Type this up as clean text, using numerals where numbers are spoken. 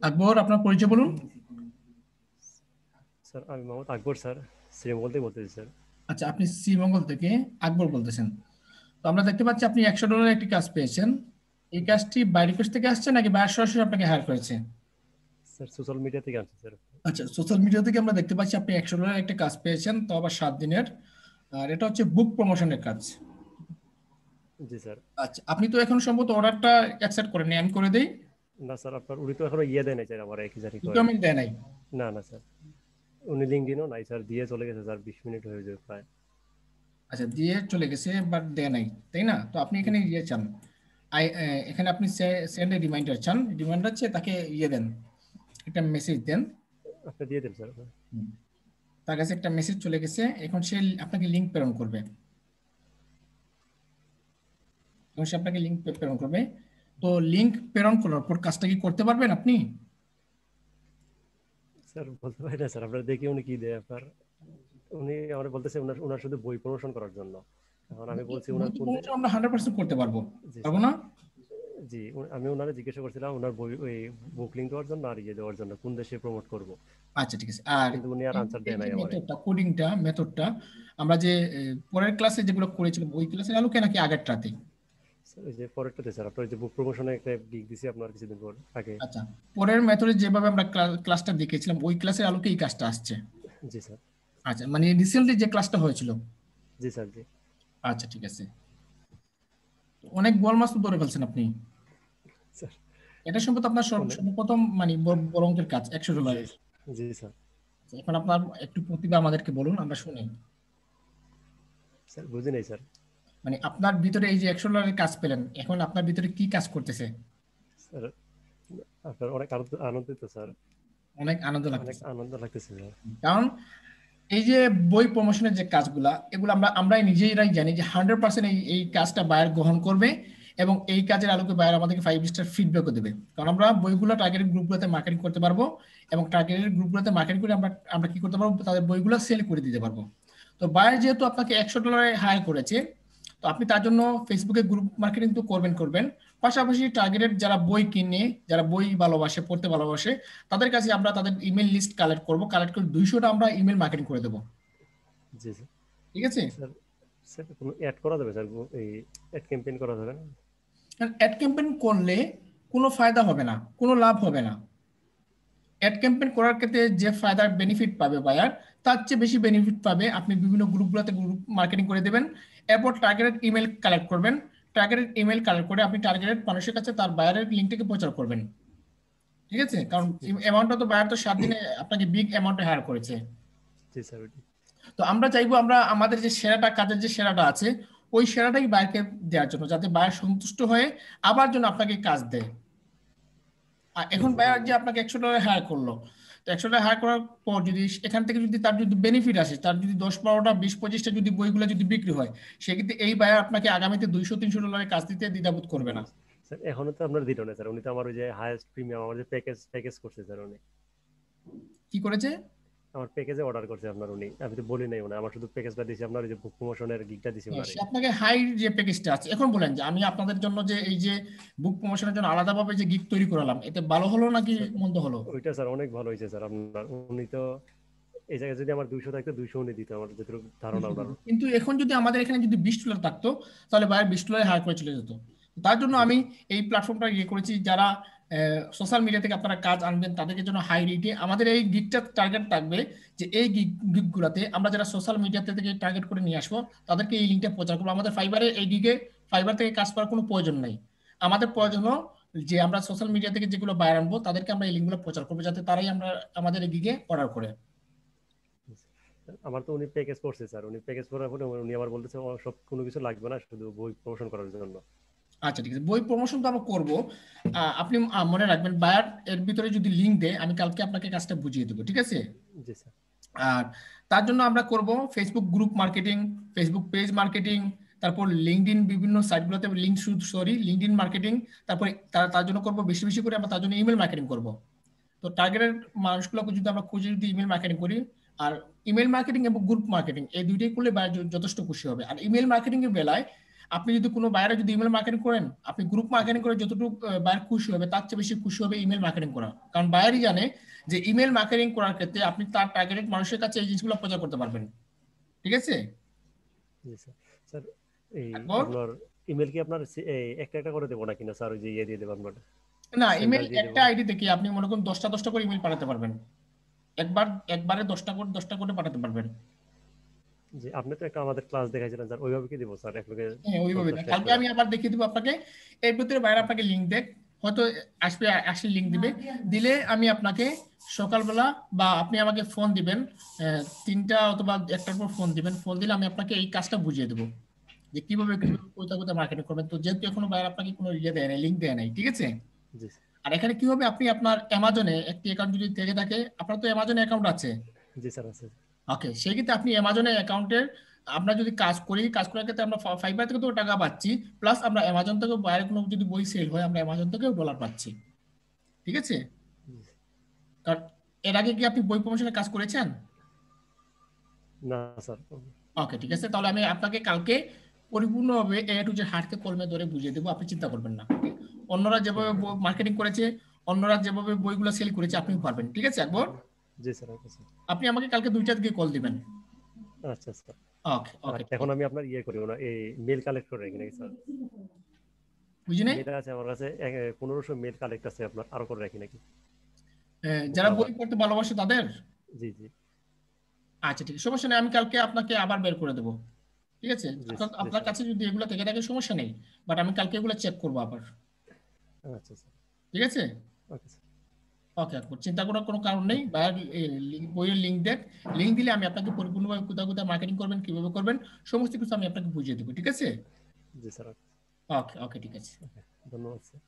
আকবর, আপনার পরিচয় বলুন। স্যার আমি মোহাম্মদ আকবর স্যার, শ্রীমঙ্গল থেকে বলতেছি স্যার। আচ্ছা, আপনি শ্রীমঙ্গল থেকে আকবর বলতেছেন। তো আমরা দেখতে পাচ্ছি আপনি $100 একটি কাজ পেয়েছেন। এই কাজটি বাই রিকোয়েস্ট থেকে আসছে নাকি বায়ার সরাসরি আপনাকে হায়ার করেছে? স্যার সোশ্যাল মিডিয়া থেকে আনছি স্যার। আচ্ছা, সোশ্যাল মিডিয়া থেকে আমরা দেখতে পাচ্ছি আপনি $100 একটা কাজ পেয়েছেন, তো আবার 7 দিনের। আর এটা হচ্ছে বুক প্রমোশনের কাজ। জি স্যার। আচ্ছা, আপনি তো এখন সম্ভবত অর্ডারটা অ্যাকসেপ্ট করেন, আমি করে দেই। না স্যার, আপনার উনি তো এখনো দেয় নাই স্যার, আমার একই জারি করে। রিকমেন্ড দেয় নাই? না না স্যার, উনি লিঙ্কডিনও নাই স্যার, দিয়ে চলে গেছে স্যার, 20 মিনিট হয়ে যাবে প্রায়। আচ্ছা, দিয়ে চলে গেছে বাট দেয় নাই, তাই না? তো আপনি জি এখানে স্যার। ইয়ে চান, এখানে আপনি সেন্ড এ রিমাইন্ডার চান। রিমাইন্ডার চেয়ে তাকে ইয়ে দেন, একটা মেসেজ দেন। আপনি দিয়ে দেন স্যার। হুম। তার কাছে একটা মেসেজ চলে গেছে, এখন সে আপনাকে লিংক প্রেরণ করবে। এখন সে আপনাকে লিংক প্রেরণ করবে। তো লিংক প্রেরণ করার পর কাজটা কি করতে পারবেন আপনি? স্যার বলতে পারি না স্যার, আপনার দেখি উনি কি দেয় আপনার। উনি আমার বলতেছে ওনার ওনার শুধু বই প্রমোশন করার জন্য। এখন আমি বলছি ওনার বইটি কোন। প্রমোশন আমরা 100% করতে পারবো, জি পারবো স্যার। না? জি, আমি ওনারে জিজ্ঞাসা করছিলাম ওনার বই ওই বুক লিঙ্ক দেওয়ার জন্য আর দেওয়ার জন্য কোন দেশে প্রমোট করব, আচ্ছা, ঠিক আছে। আর কিন্তু উনি আর এই আনসার এই দেয় যে নাই আমারে। মেথডটা, মেথডটা আমরা যে পরের ক্লাসে যেগুলো করেছিলাম, ওই ক্লাসের আলোকে নাকি আগেরটাতে? স্যার ওই যে পরেরটাতে স্যার, আপনার ওই যে বুক প্রমোশনে একটা গিগ দিছি আপনার কিছুদিন পর আগে। আচ্ছা, পরের মেথডে যেভাবে আমরা ক্লাসটা দেখেছিলাম, ওই ক্লাসের আলোকে এই কাজটা আসছে। জি স্যার। আচ্ছা, মানে রিসেন্টলি যে ক্লাসটা হয়েছিল। জি স্যার। জি আচ্ছা, ঠিক আছে। অনেক বল মাছ তো ধরে ফেলছেন আপনি। স্যার। এটা সম্ভবত আপনার অনেক। সর্বপ্রথম মানে বড় অঙ্কের কাজ জি $100। জি স্যার। এখন আপনার একটু প্রতিভা আমাদেরকে বলুন, আমরা শুনি। স্যার বুঝি নাই স্যার। মানে আপনার ভিতরে এই যে $100 কাজ পেলেন, এখন আপনার ভিতরে কি কাজ করতেছে? স্যার আপনার অনেক আনন্দিত স্যার। অনেক আনন্দ অনেক লাগতেছে। আনন্দ লাগতেছে স্যার। কারণ এই যে বই প্রমোশনের যে কাজগুলা, এগুলো আমরাই নিজেরাই জানি যে 100% এই কাজটা বায়ার গ্রহণ করবে। এবং এই কাজের আলোকে বায়ার আমাদেরকে 5 স্টার ফিডব্যাকও দেবে, কারণ আমরা বইগুলো টার্গেটেড গ্রুপগুলোতে মার্কেটিং করতে পারবো। এবং টার্গেটেড গ্রুপগুলোতে মার্কেটিং করে আমরা আমরা কি করতে পারবো, তাদের বইগুলো সেল করে দিতে পারবো। তো বায়ার যেহেতু আপনাকে $100 হায়ার করেছে, তো আপনি তার জন্য ফেসবুকে গ্রুপ মার্কেটিং তো করবেন। পাশাপাশি টার্গেটেড যারা বই কিনে, যারা বই ভালোবাসে, পড়তে ভালোবাসে, তাদের কাছে আমরা তাদের ইমেল লিস্ট কালেক্ট করব, কালেক্ট করে 200টা আমরা ইমেল মার্কেটিং করে দেবো। জি স্যার। ঠিক আছে? স্যার স্যার কোনো অ্যাড করা যাবে স্যার, এই অ্যাড ক্যাম্পেইন করা যাবে না? অ্যাড ক্যাম্পেইন করলে কোনো ফায়দা হবে না, কোনো লাভ হবে না। অ্যাড ক্যাম্পেইন করার ক্ষেত্রে যে ফায়দার বেনিফিট পাবে বায়ার, তার চেয়ে বেশি বেনিফিট পাবে আপনি বিভিন্ন গ্রুপগুলোতে গ্রুপ মার্কেটিং করে দেবেন। এরপর টার্গেটেড ইমেল কালেক্ট করবেন। টার্গেটেড ইমেল কালেক্ট করে আপনি টার্গেটেড মানুষের কাছে তার বায়ারের লিঙ্কটাকে প্রচার করবেন। ঠিক আছে? কারণ জি অ্যামাউন্টটা তো বায়ার তো 7 দিনে আপনাকে বিগ অ্যামাউন্টে হায়ার করেছে। জি স্যার। তো আমরা চাইবো আমরা আমাদের যে সেরাটা, কাজের যে সেরাটা আছে, ওই সেরাটাই বায়ারকে দেওয়ার জন্য, যাতে বায়ার সন্তুষ্ট হয়ে আবার যেন আপনাকে কাজ দেয়। আর এখন বায়ার যে আপনাকে $100 হায়ার করলো, তো $100 হায়ার করার পর যদি এখান থেকে যদি তার যদি বেনিফিট আসে, তার যদি 10-12টা 20-25টা যদি বইগুলো যদি বিক্রি হয়, সেক্ষেত্রে এই বায়ার আপনাকে আগামীতে $200-300 কাজ দিতে দ্বিধাবোধ করবে জি না। স্যার, এখনো তো আপনার দিল না স্যার, উনি তো আমার ওই যে হাইয়েস্ট প্রিমিয়াম আমার যে প্যাকেজ করছে স্যার উনি। কি করেছে? আমার প্যাকেজে অর্ডার করছে আপনার উনি, আমি তো বলি নাই উনি, আমার শুধু প্যাকেজটা দিয়েছি আপনার ওই যে বুক প্রমোশনের গিগটা দিয়েছি হ্যাঁ, ওনারে। সে আপনাকে হাই যে প্যাকেজটা আছে, এখন বলেন যে আমি আপনাদের জন্য যে এই যে বুক প্রমোশনের জন্য আলাদাভাবে যে গিগ তৈরি করালাম, এতে ভালো হলো নাকি স্যার মন্দ হলো? ওইটা স্যার অনেক ভালো হয়েছে স্যার আপনার। উনি তো এই জায়গায় যদি আমার 200 থাকতো 200 উনি দিত, আমার যতটুকু ধারণা ওনার। কিন্তু এখন যদি আমাদের এখানে যদি $20 থাকতো, তাহলে বায়ার $20 হায়ার করে চলে যেত। তার জন্য জি আমি এই প্ল্যাটফর্মটা ইয়ে করেছি, যারা সোশ্যাল মিডিয়া থেকে আপনারা কাজ আনবেন তাদেরকে জন্য হাই রেটে আমাদের এই গিগটা টার্গেট থাকবে, যে এই গিগগুলোতে আমরা যারা সোশ্যাল মিডিয়াতে থেকে টার্গেট করে নিয়ে আসবো, তাদেরকে এই লিঙ্কটা প্রচার করবো। আমাদের ফাইবারে এই গিগে ফাইবার থেকে কাজ করার কোনো প্রয়োজন নাই। আমাদের প্রয়োজন হলো যে আমরা সোশ্যাল মিডিয়া থেকে যেগুলো বায়ার আনবো, তাদেরকে আমরা এই লিঙ্কগুলো প্রচার করবো, যাতে তারাই আমরা আমাদের এই গিগে অর্ডার করে। আমার তো উনি প্যাকেজ করছে স্যার, উনি প্যাকেজ করার পরে উনি আবার বলতেছে সব কোনো কিছু লাগবে না, শুধু বই প্রমোশন করার জন্য। আচ্ছা, ঠিক আছে, বই প্রমোশন তো আমরা করবো। আপনি মনে রাখবেন, বায়ার এর ভিতরে যদি লিঙ্ক দেয়, আমি কালকে আপনাকে কাজটা বুঝিয়ে দেবো, ঠিক আছে? জি স্যার। আর তার জন্য আমরা করব Facebook group marketing, Facebook page marketing, তারপর লিঙ্কডইন বিভিন্ন সাইটগুলোতে লিঙ্কডইন মার্কেটিং। তারপরে তার জন্য করব বেশি বেশি করে আমরা তার জন্য ইমেল মার্কেটিং করব। তো টার্গেটেড মানুষগুলোকে যদি আমরা খুঁজে যদি ইমেল মার্কেটিং করি, আর ইমেল মার্কেটিং এবং গ্রুপ মার্কেটিং এই দুইটাই করলে বায়ার যথেষ্ট খুশি হবে। আর ইমেল মার্কেটিং এর বেলায় আপনি যদি কোনো বাইরে যদি ইমেল মার্কেটিং করেন, আপনি গ্রুপ মার্কেটিং করে যতটুকু বায়ার খুশি হবে তার চেয়ে বেশি খুশি হবে ইমেল মার্কেটিং করা। কারণ বায়ারই জানে যে ইমেল মার্কেটিং করার ক্ষেত্রে আপনি তার টার্গেটেড মানুষের কাছে এই জিনিসগুলো প্রচার করতে পারবেন। ঠিক আছে জি স্যার। স্যার এই আকবর? আপনার ইমেল কি আপনার একটা একটা করে দেবো নাকি, না স্যার ওই যে ইয়ে দিয়ে দেবো আপনার, না, ইমেল সেন্ডার দিয়ে একটা দেবো? আইডি থেকে আপনি মনে করুন 10টা করে ইমেল পাঠাতে পারবেন। একবারে 10টা করে পাঠাতে পারবেন। জি, আপনি তো একটা আমাদের ক্লাস দেখাইছিলেন স্যার, ওইভাবে কি দেবো স্যার এক লোকে হ্যাঁ, ওইভাবে না, 50টা কালকে করে? আমি আবার দেখিয়ে দিব আপনাকে। এর ভিতরে বাইরে আপনাকে লিঙ্ক দেখ, হয়তো আসবে, আসলে লিঙ্ক দিবে, দিলে আমি আপনাকে সকালবেলা বা আপনি আমাকে ফোন দিবেন 3টা অথবা 1টার পর ফোন দিবেন, ফোন দিলে আমি আপনাকে এই কাজটা বুঝিয়ে দেবো যে কিভাবে কিভাবে কোথায় কোথায় মার্কেটিং করবেন। তো যেহেতু এখনো বাইরে আপনাকে কোনো ইয়ে দেয় নাই, লিঙ্ক দেয় নাই, ঠিক আছে? জি আর এখানে কি হবে, আপনি আপনার অ্যামাজনে একটি অ্যাকাউন্ট যদি থেকে থাকে, আপনার তো অ্যামাজনে অ্যাকাউন্ট আছে। জি স্যার আছে। ওকে, সেই ক্ষেত্রে আপনি অ্যামাজনের অ্যাকাউন্টের, আমরা যদি কাজ করি, কাজ করার ক্ষেত্রে আমরা ফাইবার থেকে তো টাকা পাচ্ছি, প্লাস আমরা অ্যামাজন থেকে বাইরে কোনো যদি বই সেল হয় আমরা অ্যামাজন থেকেও ডলার পাচ্ছি। ঠিক আছে? কারণ এর আগে কি আপনি বই প্রমোশনের কাজ করেছেন? না স্যার। ওকে, ঠিক আছে, তাহলে আমি আপনাকে কালকে পরিপূর্ণভাবে এ টু জেড হাতে কলমে ধরে বুঝিয়ে দেবো, আপনি চিন্তা করবেন না। অন্যরা যেভাবে মার্কেটিং করেছে, অন্যরা যেভাবে বইগুলো সেল করেছে আপনিও পারবেন। ঠিক আছে একবার? জি স্যার ওকে স্যার। আপনি আমাকে কালকে 2টা দিকে কল দিবেন। আচ্ছা স্যার। ওকে আর ওকে, ঠিক এখন আছে। আমি আপনার ইয়ে করি না, এই মেল কালেক্ট করে রাখি নাকি স্যার? বুঝি নাই? মেল আছে আমার কাছে 1500 মেল কালেক্ট আছে আপনার, আরো করে রাখি নাকি? যারা লাভার। বই পড়তে ভালোবাসে তাদের? জি জি। আচ্ছা, ঠিক আছে, সমস্যা নেই, আমি কালকে আপনাকে আবার বের করে দেবো। ঠিক আছে, জি আপনার জি আপনার স্যার। কাছে যদি এগুলো থেকে থাকে সমস্যা নেই, বাট আমি কালকে এগুলো চেক করবো আবার। আচ্ছা স্যার। ঠিক আছে? Okay sir. ওকে, চিন্তা করার কোনো কারণ নেই। বাইরের বইয়ের লিঙ্ক দেখ, লিঙ্ক দিলে আমি আপনাকে পরিপূর্ণভাবে কোথাও কোথাও মার্কেটিং করবেন, কিভাবে করবেন, সমস্ত কিছু আমি আপনাকে বুঝিয়ে দেবো। ঠিক আছে? জি স্যার। ওকে ওকে, ঠিক আছে। ওকে, ধন্যবাদ স্যার।